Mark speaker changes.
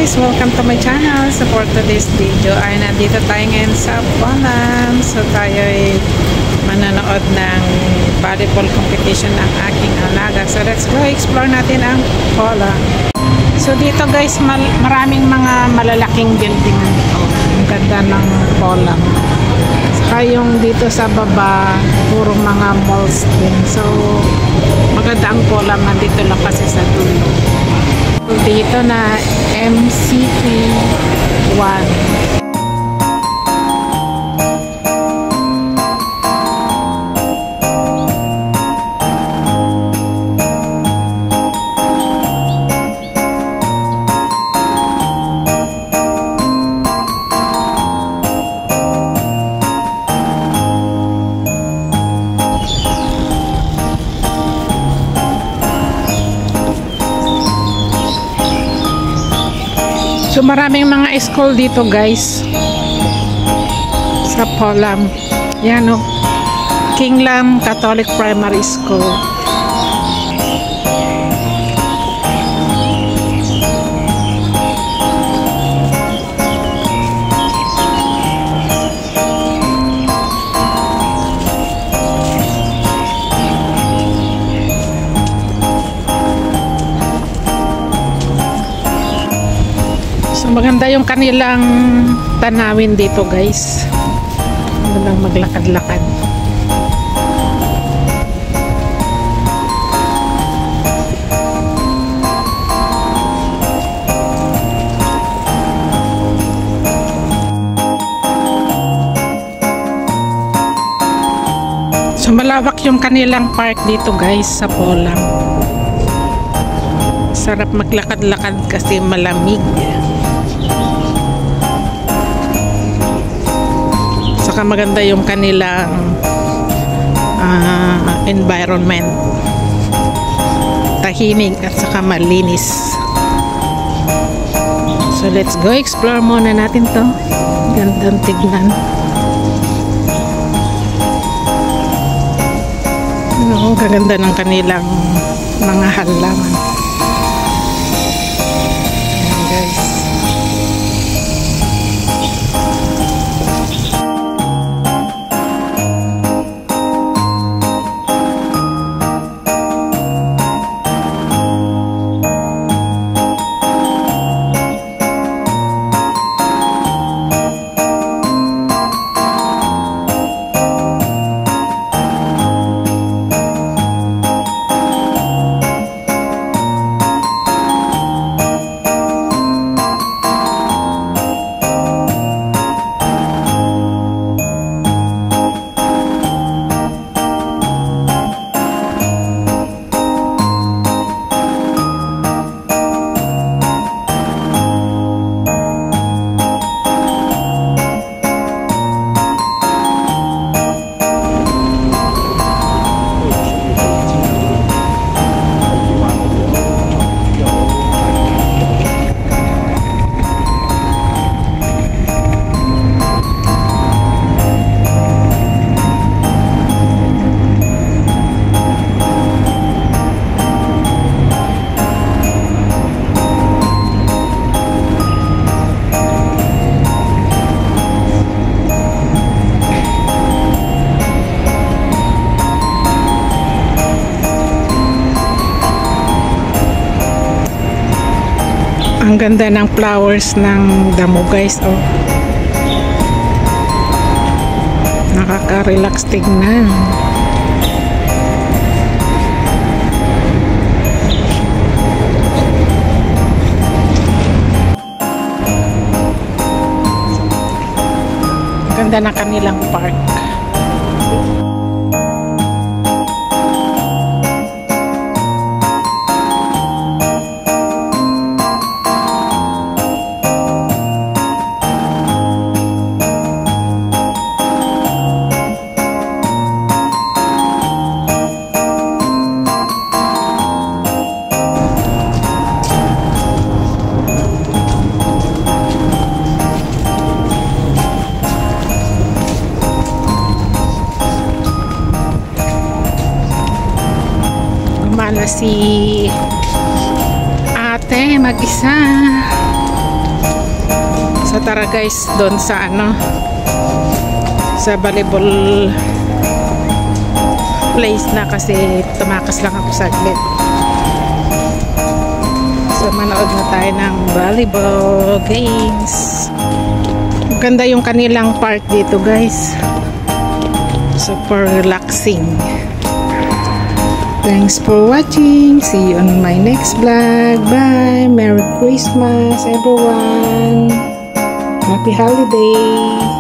Speaker 1: guys! Welcome to my channel. So for today's video ay nandito tayo ngayon sa Poland. So tayo ay manonood ng volleyball competition ng aking alaga. So let's go explore natin ang Poland. So dito guys, maraming mga malalaking building dito. Ang ganda ng Poland. Saka yung dito sa baba, puro mga malls din. So maganda ang Poland, nandito lang kasi sa dulo. Dito na MCT1. So maraming mga school dito guys sa Poland. Yan o, Kinglam Catholic Primary School. So maganda yung kanilang tanawin dito guys. Magandang maglakad-lakad. So malawak yung kanilang park dito guys sa Poland. Sarap maglakad-lakad kasi malamig. Saka maganda yung kanilang environment, tahimik at saka malinis. So let's go explore muna natin to. Gandang tignan. Gaganda ng kanilang mga halaman. Ayan guys. Ang ganda ng flowers ng damo guys. Oh. Nakaka-relax tignan. Ang ganda ng kanilang park. Gumala si ate mag-isa. So tara guys, doon sa sa volleyball place na kasi tumakas lang ako saglit. So manood na tayo ng volleyball games. Maganda yung kanilang park dito guys. Super relaxing. Thanks for watching. See you on my next vlog. Bye. Merry Christmas everyone. Happy holiday.